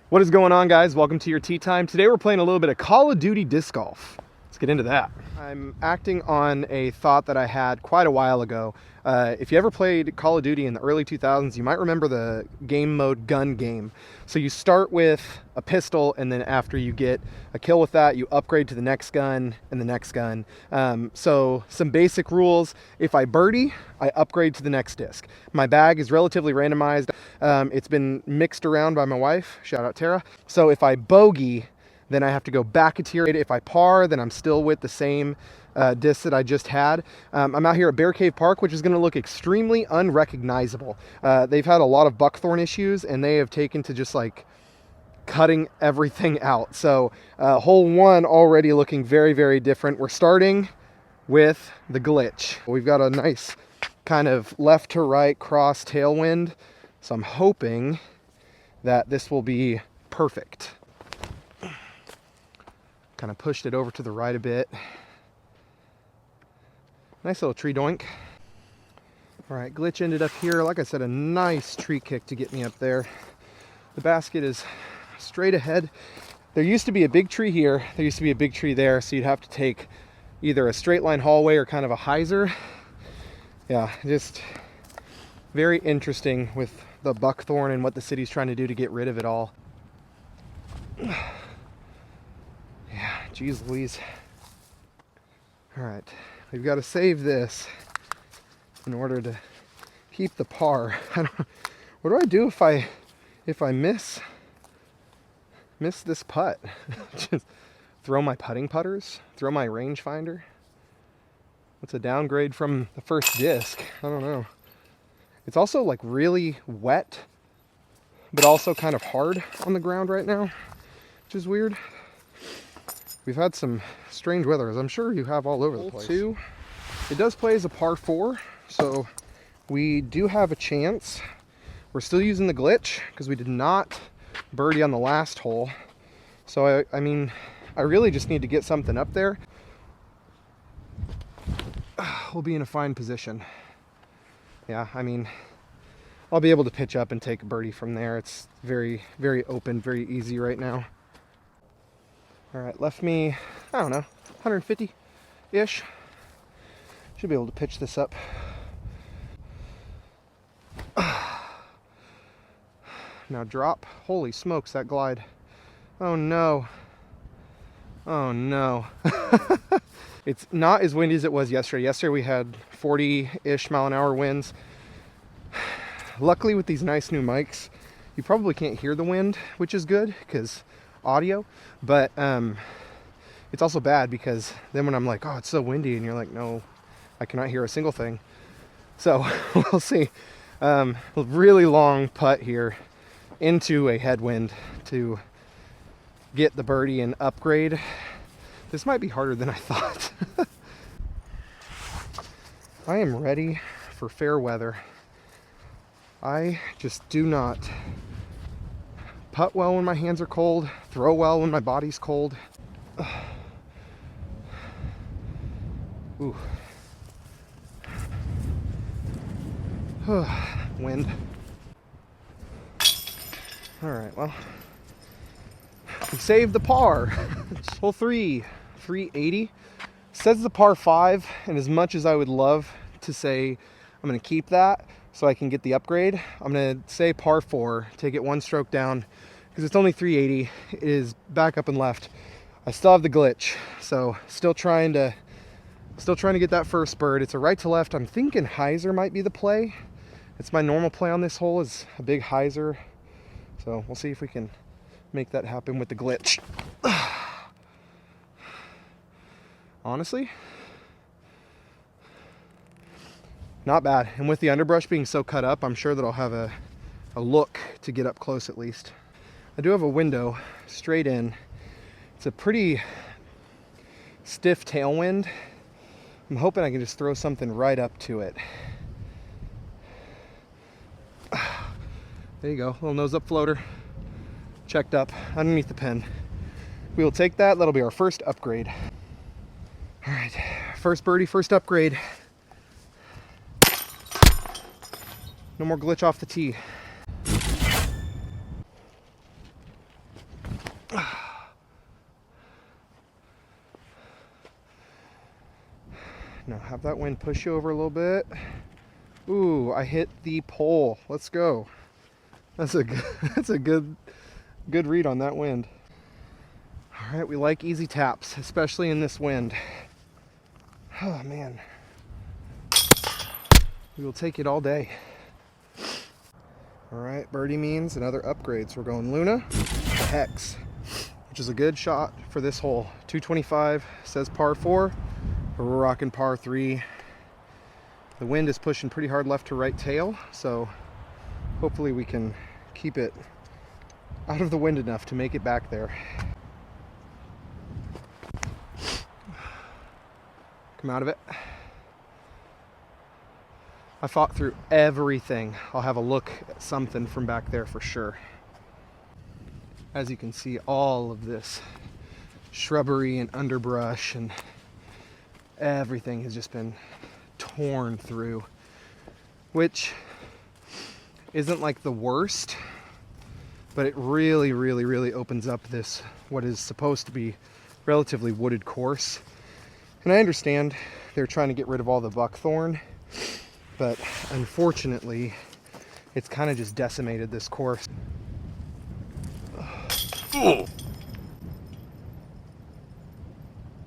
What is going on, guys? Welcome to your tea time. Today we're playing a little bit of Call of Duty disc golf. Let's get into that. I'm acting on a thought that I had quite a while ago. If you ever played Call of Duty in the early 2000s, you might remember the game mode gun game. So you start with a pistol, and then after you get a kill with that, you upgrade to the next gun and the next gun. So some basic rules: if I birdie, I upgrade to the next disc. My bag is relatively randomized. It's been mixed around by my wife. Shout out Tara. So if I bogey, then I have to go back a tier. If I par, then I'm still with the same disc that I just had. I'm out here at Bear Cave Park, which is going to look extremely unrecognizable. They've had a lot of buckthorn issues, and they have taken to just like cutting everything out. So hole one already looking very, very different. We're starting with the glitch. We've got a nice kind of left to right cross tailwind. So I'm hoping that this will be perfect. Kind of pushed it over to the right a bit. Nice little tree doink. All right, glitch ended up here. Like I said, a nice tree kick to get me up there. The basket is straight ahead. There used to be a big tree here. There used to be a big tree there. So you'd have to take either a straight line hallway or kind of a hyzer. Yeah, just very interesting with the buckthorn and what the city's trying to do to get rid of it all. Yeah, geez Louise. All right, we've got to save this in order to keep the par. What do I do if I miss this putt? Just throw my putting putters? Throw my rangefinder? What's a downgrade from the first disc? I don't know. It's also like really wet, but also kind of hard on the ground right now, which is weird. We've had some strange weather, as I'm sure you have all over the place. Hole 2, it does play as a par 4, so we do have a chance. We're still using the glitch because we did not birdie on the last hole. So I mean, I really just need to get something up there. We'll be in a fine position. Yeah, I mean, I'll be able to pitch up and take a birdie from there. It's very, very open, very easy right now. All right, left me, I don't know, 150-ish. Should be able to pitch this up. Now drop. Holy smokes, that glide. Oh no. Oh no. It's not as windy as it was yesterday. Yesterday we had 40-ish mile an hour winds. Luckily with these nice new mics, you probably can't hear the wind, which is good because audio, but it's also bad because then when I'm like, oh, it's so windy, and you're like, no, I cannot hear a single thing. So we'll see. A really long putt here into a headwind to get the birdie and upgrade. This might be harder than I thought. I am ready for fair weather. I just do not putt well when my hands are cold, throw well when my body's cold. Ooh. Wind. All right, well, we saved the par. Hole 3, 380. Says the par 5, and as much as I would love to say I'm going to keep that so I can get the upgrade, I'm going to say par 4, take it one stroke down, because it's only 380. It is back up and left. I still have the glitch, so still trying to get that first bird. It's a right to left. I'm thinking hyzer might be the play. It's my normal play on this hole is a big hyzer, so we'll see if we can make that happen with the glitch. Honestly, not bad. And with the underbrush being so cut up, I'm sure that I'll have a look to get up close at least. I do have a window straight in. It's a pretty stiff tailwind. I'm hoping I can just throw something right up to it. There you go, little nose up floater. Checked up underneath the pin. We will take that. That'll be our first upgrade. All right, first birdie, first upgrade. No more glitch off the tee. Now have that wind push you over a little bit. Ooh, I hit the pole. Let's go. That's a good read on that wind. All right, we like easy taps, especially in this wind. Oh man, we will take it all day. All right, birdie means another upgrade. So we're going Luna to Hex, which is a good shot for this hole. 225 says par 4. We're rocking par 3. The wind is pushing pretty hard left to right tail, so hopefully we can keep it out of the wind enough to make it back there. Come out of it. I fought through everything. I'll have a look at something from back there for sure. As you can see, all of this shrubbery and underbrush and everything has just been torn through, which isn't like the worst, but it really opens up this what is supposed to be relatively wooded course. And I understand they're trying to get rid of all the buckthorn, but unfortunately it's kind of just decimated this course.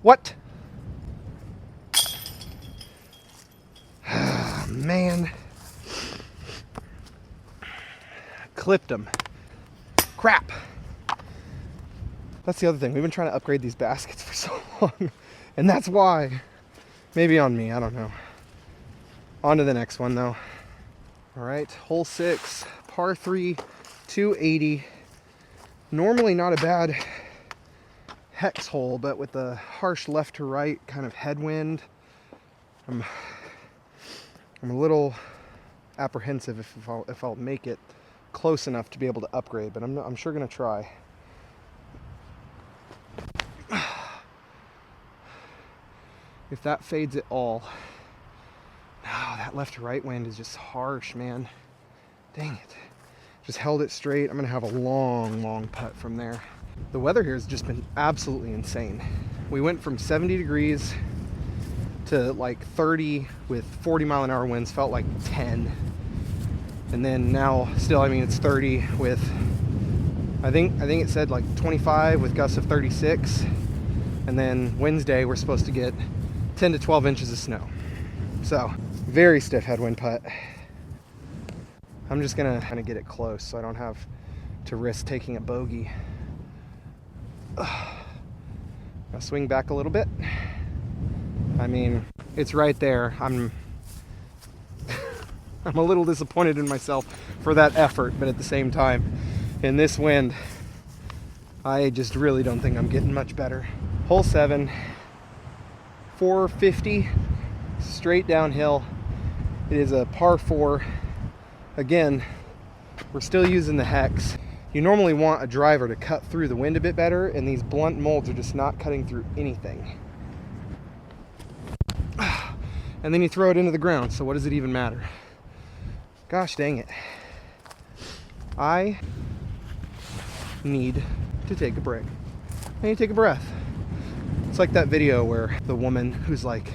What? Man, clipped him. Crap. That's the other thing. We've been trying to upgrade these baskets for so long, and that's why. Maybe on me, I don't know. On to the next one though. All right, hole 6, par 3, 280. Normally not a bad hex hole, but with the harsh left to right kind of headwind, I'm a little apprehensive if I'll make it close enough to be able to upgrade, but I'm sure gonna try. If that fades at all. Oh, that left to right wind is just harsh, man. Dang it. Just held it straight. I'm gonna have a long putt from there. The weather here has just been absolutely insane. We went from 70 degrees to like 30 with 40-mile-an-hour winds, felt like 10. And then now still, I mean, it's 30 with, I think it said like 25 with gusts of 36. And then Wednesday, we're supposed to get 10 to 12 inches of snow. So very stiff headwind putt. I'm just gonna kind of get it close so I don't have to risk taking a bogey. I'll swing back a little bit. I mean, it's right there. I'm a little disappointed in myself for that effort, but at the same time, in this wind, I just really don't think I'm getting much better. Hole 7, 450, straight downhill. It is a par 4. Again, we're still using the hex. You normally want a driver to cut through the wind a bit better, and these blunt molds are just not cutting through anything. And then you throw it into the ground, so what does it even matter? Gosh dang it. I need to take a break. I need to take a breath. It's like that video where the woman who's like,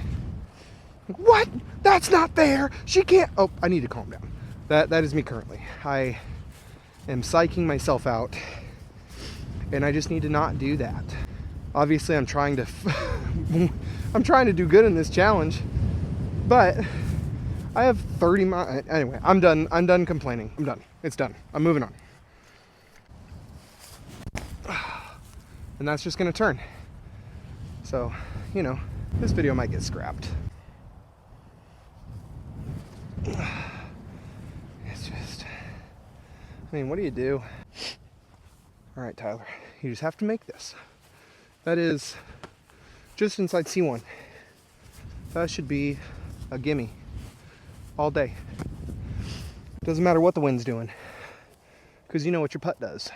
what? That's not fair. She can't. Oh, I need to calm down. That is me currently. I am psyching myself out, and I just need to not do that. Obviously, I'm trying to I'm trying to do good in this challenge, but I have 30 miles. Anyway, I'm done complaining. I'm done. It's done. I'm moving on. And that's just gonna turn. So, you know, this video might get scrapped. It's just, I mean, what do you do? All right, Tyler, you just have to make this. That is just inside C1. That should be a gimme all day. Doesn't matter what the wind's doing, because you know what your putt does.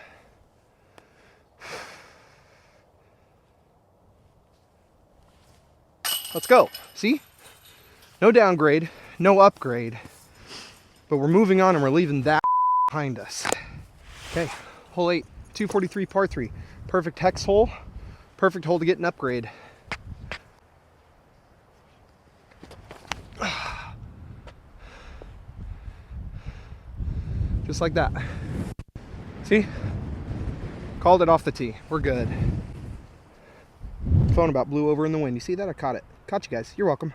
Let's go. See? No downgrade, no upgrade, but we're moving on and we're leaving that behind us. Okay, hole 8. 243 par 3. Perfect hex hole. Perfect hole to get an upgrade. Just like that. See? Called it off the tee. We're good. Phone about blew over in the wind. You see that? I caught it. Caught you guys. You're welcome.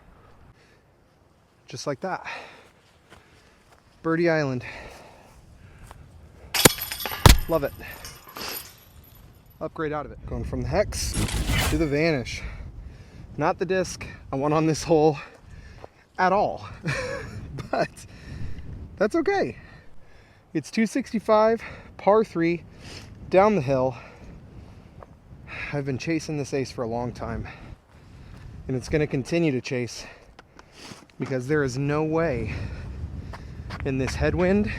Just like that. Birdie Island. Love it. Upgrade out of it. Going from the hex to the vanish. Not the disc I want on this hole at all. But that's okay. It's 265, par 3, down the hill. I've been chasing this ace for a long time. And it's going to continue to chase because there is no way in this headwind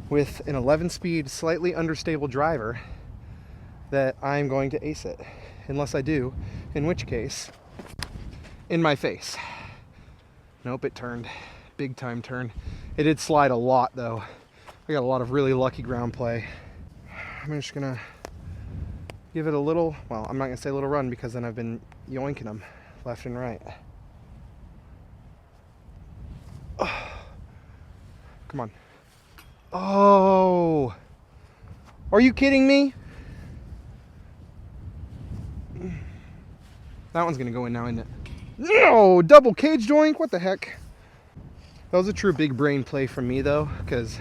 with an 11-speed, slightly understable driver that I'm going to ace it. Unless I do, in which case, in my face. Nope, it turned. Big time turn. It did slide a lot though. I got a lot of really lucky ground play. I'm just gonna give it a little, well, I'm not gonna say a little run because then I've been yoinking them left and right. Oh. Come on. Oh, are you kidding me? That one's gonna go in now, isn't it? No, double cage joink, what the heck? That was a true big brain play from me though, because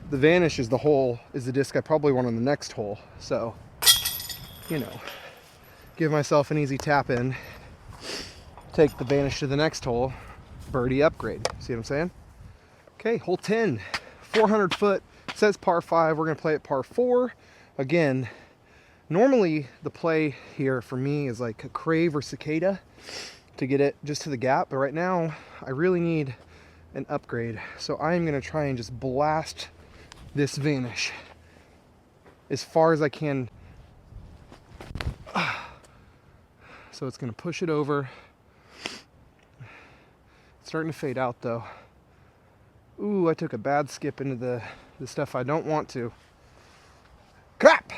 the vanish is the disc I probably want on the next hole. So, you know, give myself an easy tap in, take the vanish to the next hole, birdie upgrade. See what I'm saying? Okay, hole 10, 400 foot, says par 5. We're gonna play at par 4. Again, normally the play here for me is like a crave or cicada to get it just to the gap. But right now I really need an upgrade. So I'm gonna try and just blast this vanish as far as I can. So it's gonna push it over. It's starting to fade out though. Ooh, I took a bad skip into the stuff I don't want to. Crap!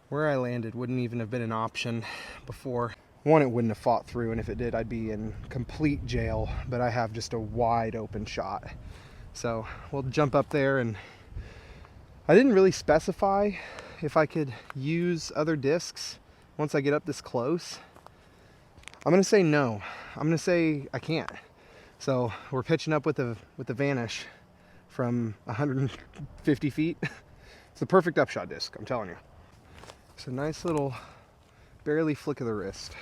Where I landed wouldn't even have been an option before. One, it wouldn't have fought through, and if it did, I'd be in complete jail, but I have just a wide open shot. So we'll jump up there, and I didn't really specify if I could use other discs once I get up this close. I'm gonna say no. I'm gonna say I can't. So we're pitching up with the vanish from 150 feet. It's the perfect upshot disc, I'm telling you. It's a nice little barely flick of the wrist.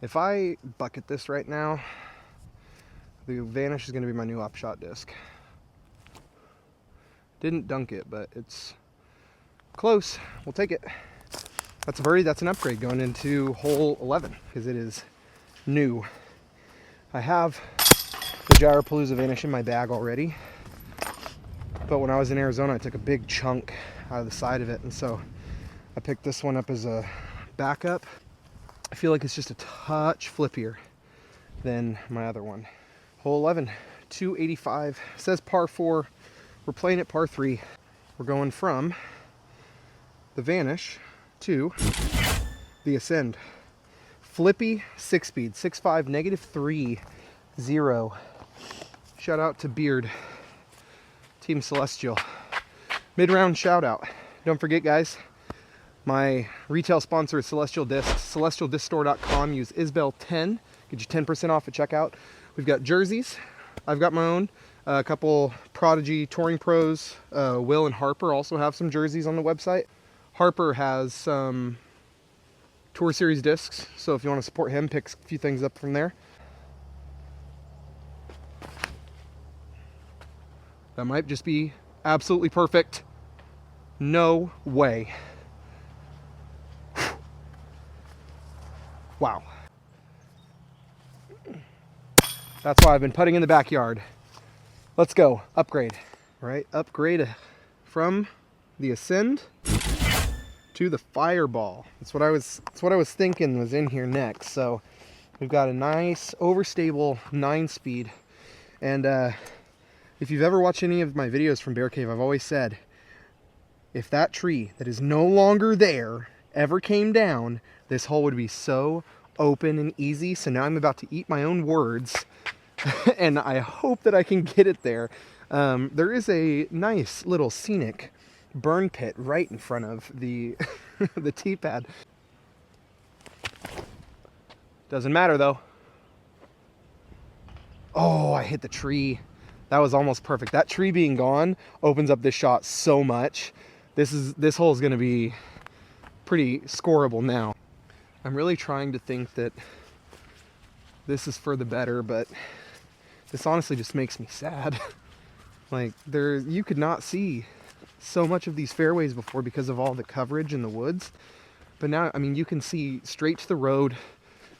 If I bucket this right now, the vanish is going to be my new upshot disc. Didn't dunk it, but it's close. We'll take it. That's a birdie. That's an upgrade going into hole 11 because it is new. I have the Gyropalooza vanish in my bag already, but when I was in Arizona, I took a big chunk out of the side of it, and so I picked this one up as a backup. I feel like it's just a touch flippier than my other one. Hole 11, 285, says par 4. We're playing at par 3. We're going from the vanish to the ascend. Flippy 6-speed, 6.5, -3, 0. Shout out to Beard, Team Celestial. Mid-round shout out. Don't forget, guys, my retail sponsor is Celestial Discs. CelestialDiscStore.com. Use Isbell10. Get you 10% off at checkout. We've got jerseys. I've got my own. A couple Prodigy Touring Pros. Will and Harper also have some jerseys on the website. Harper has some Tour Series discs, so if you want to support him, pick a few things up from there. That might just be absolutely perfect. No way. Wow. That's why I've been putting in the backyard. Let's go. Upgrade. All right, upgrade from the ascend to the fireball. That's what I was thinking was in here next. So we've got a nice overstable 9-speed. And if you've ever watched any of my videos from Bear Cave, I've always said if that tree that is no longer there ever came down, this hole would be so open and easy. So now I'm about to eat my own words and I hope that I can get it there. There is a nice little scenic burn pit right in front of the the tee pad. Doesn't matter though. Oh, I hit the tree. That was almost perfect. That tree being gone opens up this shot so much. This hole is going to be pretty scoreable now. I'm really trying to think that this is for the better, but this honestly just makes me sad. Like, you could not see so much of these fairways before because of all the coverage in the woods. But now, I mean, you can see straight to the road,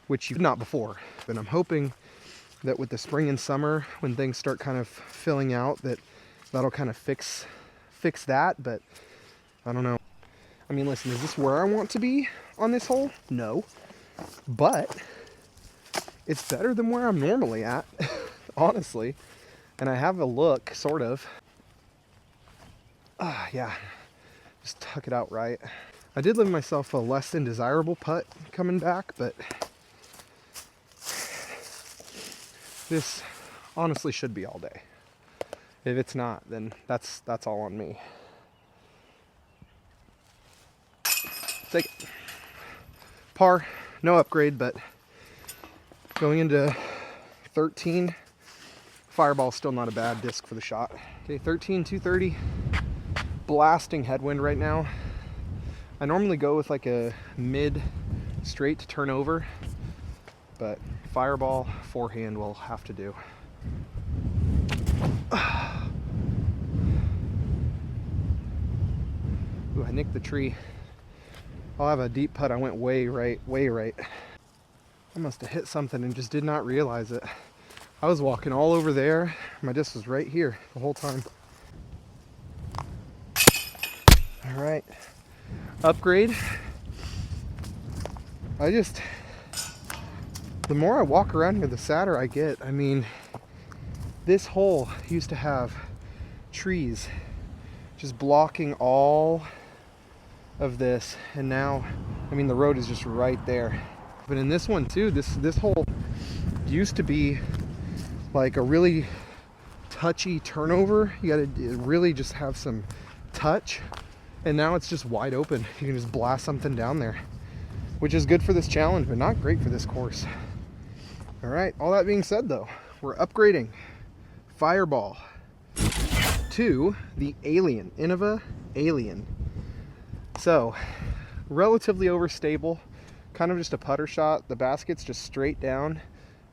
which you could not before. And I'm hoping that with the spring and summer, when things start kind of filling out, that'll kind of fix that. But I don't know. I mean, listen, is this where I want to be on this hole? No. But it's better than where I'm normally at, honestly. And I have a look, sort of. Yeah, just tuck it out right. I did leave myself a less than desirable putt coming back, but this honestly should be all day. If it's not, then that's all on me. Take it. Par, no upgrade, but going into 13, Fireball's still not a bad disc for the shot. Okay, 13, 230, blasting headwind right now. I normally go with like a mid straight to turn over, but Fireball forehand will have to do. Ooh, I nicked the tree. I'll have a deep putt. I went way right, way right. I must have hit something and just did not realize it. I was walking all over there. My disc was right here the whole time. All right, upgrade. The more I walk around here, the sadder I get. I mean, this hole used to have trees just blocking all of this, and now, I mean, the road is just right there. But in this one too, this hole used to be like a really touchy turnover. You gotta really just have some touch, and now it's just wide open. You can just blast something down there, which is good for this challenge, but not great for this course. All right, all that being said though, we're upgrading Fireball to the Alien, Innova Alien. So, relatively overstable, kind of just a putter shot. The basket's just straight down.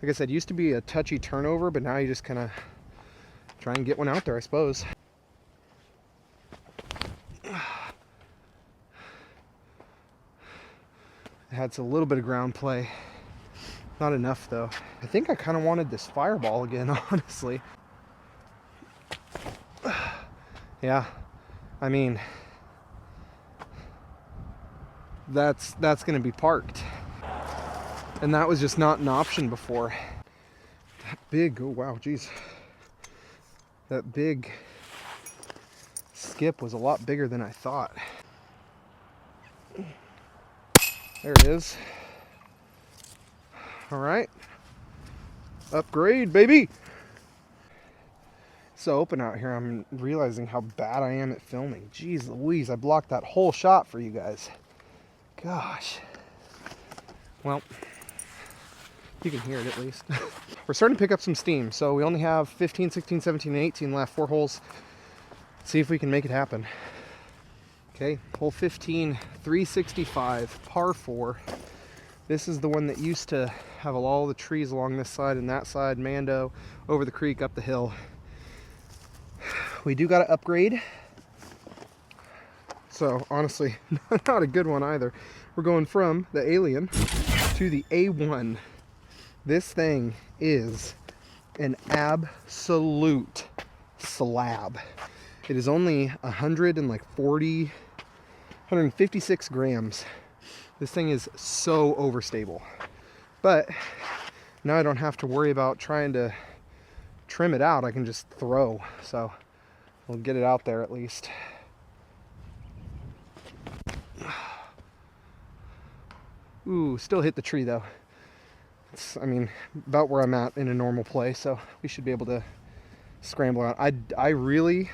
Like I said, used to be a touchy turnover, but now you just kind of try and get one out there, I suppose. It had a little bit of ground play. Not enough though. I think I kind of wanted this Fireball again, honestly. Yeah, I mean, that's gonna be parked. And that was just not an option before. That big, oh wow, geez. That big skip was a lot bigger than I thought. There it is. All right, upgrade, baby. So open out here. I'm realizing how bad I am at filming. Jeez Louise, I blocked that whole shot for you guys. Gosh. Well, you can hear it at least. We're starting to pick up some steam. So we only have 15, 16, 17, and 18 left, 4 holes. Let's see if we can make it happen. Okay, hole 15, 365, par 4. This is the one that used to have all the trees along this side and that side, Mando, over the creek, up the hill. We do got to upgrade. So honestly, not a good one either. We're going from the Alien to the A1. This thing is an absolute slab. It is only 156 grams. This thing is so overstable. But now I don't have to worry about trying to trim it out. I can just throw. So we'll get it out there at least. Ooh, still hit the tree though. It's, I mean, about where I'm at in a normal play, so we should be able to scramble around. I really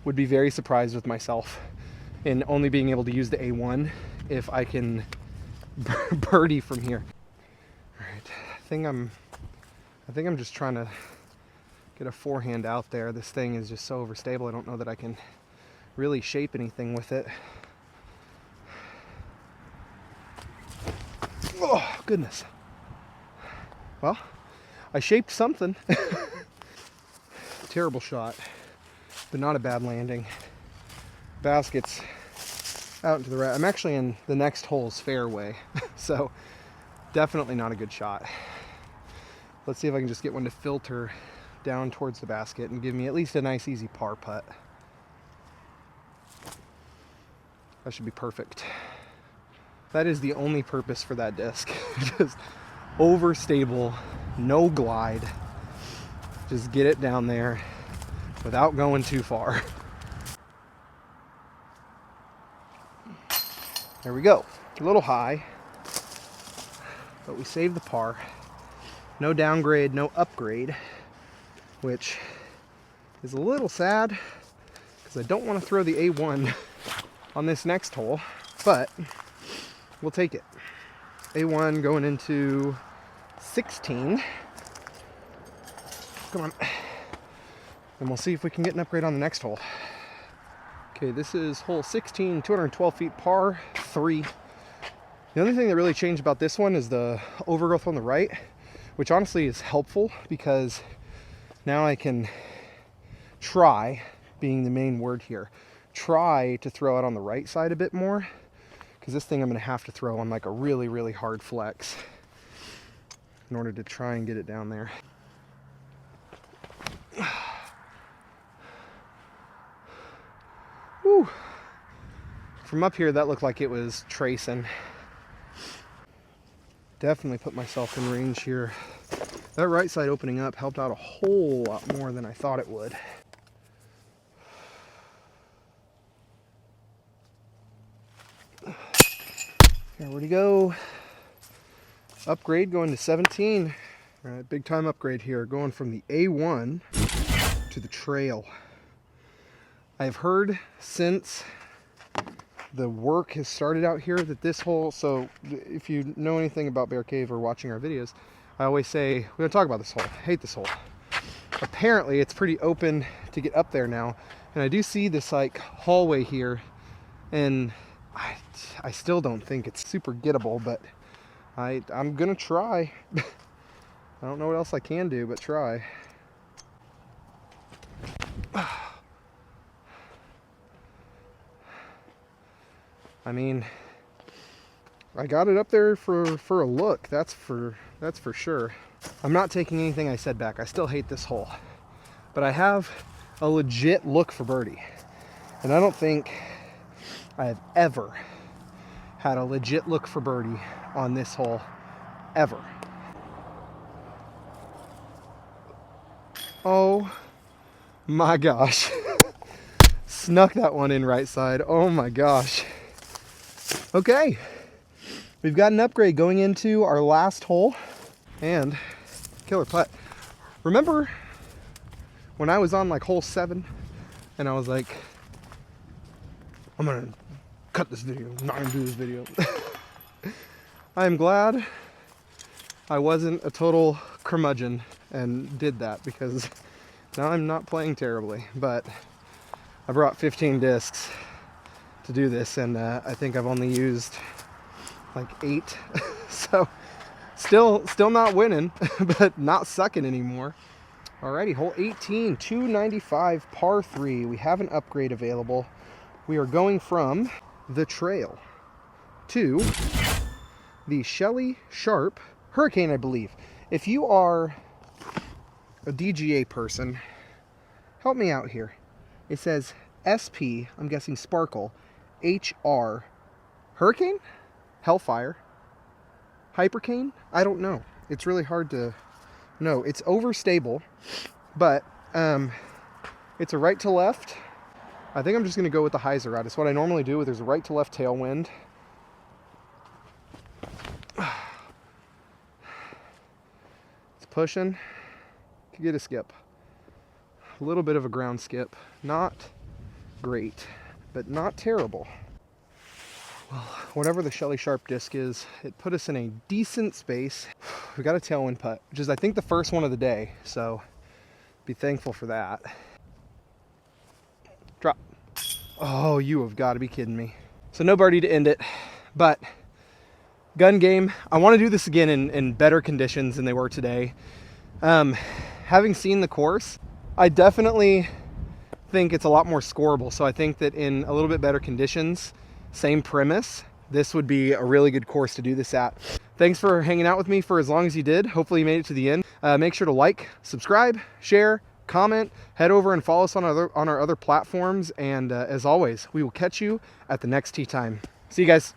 would be very surprised with myself in only being able to use the A1 if I can birdie from here. All right, I think I'm just trying to get a forehand out there. This thing is just so overstable. I don't know that I can really shape anything with it. Oh, goodness. Well, I shaped something. Terrible shot, but not a bad landing. Basket's out and to the right. I'm actually in the next hole's fairway, so definitely not a good shot. Let's see if I can just get one to filter down towards the basket and give me at least a nice easy par putt. That should be perfect. That is the only purpose for that disc. Just overstable, no glide. Just get it down there without going too far. There we go. A little high, but we saved the par. No downgrade, no upgrade, which is a little sad because I don't want to throw the A1 on this next hole, but we'll take it. A1 going into 16. Come on. And we'll see if we can get an upgrade on the next hole. Okay, this is hole 16, 212 feet, par 3. The only thing that really changed about this one is the overgrowth on the right, which honestly is helpful because now I can try, being the main word here, try to throw it on the right side a bit more, because this thing I'm going to have to throw on like a really, really hard flex in order to try and get it down there. Whew. From up here, that looked like it was tracing. Definitely put myself in range here. That right side opening up helped out a whole lot more than I thought it would. Okay, where'd he go? Upgrade going to 17. All right, big time upgrade here, going from the A1 to the trail. I've heard since the work has started out here that this hole, so if you know anything about Bear Cave or watching our videos, I always say, we don't talk about this hole, I hate this hole. Apparently it's pretty open to get up there now, and I do see this like hallway here, and I still don't think it's super gettable, but I'm gonna try. I don't know what else I can do but try. I mean, I got it up there for a look, that's for sure. I'm not taking anything I said back. I still hate this hole, but I have a legit look for birdie, and I don't think I have ever had a legit look for birdie on this hole, ever. Oh my gosh. Snuck that one in right side. Oh my gosh. Okay, we've got an upgrade going into our last hole, and killer putt. Remember when I was on like hole 7 and I was like, I'm gonna cut this video, I'm not gonna do this video. I am glad I wasn't a total curmudgeon and did that, because now I'm not playing terribly, but I brought 15 discs to do this, and I think I've only used like 8. So still not winning, but not sucking anymore. Alrighty, hole 18, 295 par 3. We have an upgrade available. We are going from the trail to the Shelly Sharp Hurricane, I believe. If you are a DGA person, help me out here. It says SP, I'm guessing Sparkle, HR, Hurricane? Hellfire? Hypercane? I don't know. It's really hard to know. It's overstable, but it's a right to left. I think I'm just going to go with the hyzer route. It's what I normally do. There's a right to left tailwind. pushing. Could get a skip. A little bit of a ground skip. Not great, but not terrible. Well, whatever the Shelly Sharp disc is, it put us in a decent space. We got a tailwind putt, which is I think the first one of the day, so be thankful for that. Drop. Oh, you have got to be kidding me. So no birdie to end it, but gun game. I want to do this again in better conditions than they were today. Having seen the course, I definitely think it's a lot more scoreable. So I think that in a little bit better conditions, same premise, this would be a really good course to do this at. Thanks for hanging out with me for as long as you did. Hopefully you made it to the end. Make sure to like, subscribe, share, comment, head over and follow us on our other platforms. And as always, we will catch you at the next tee time. See you guys.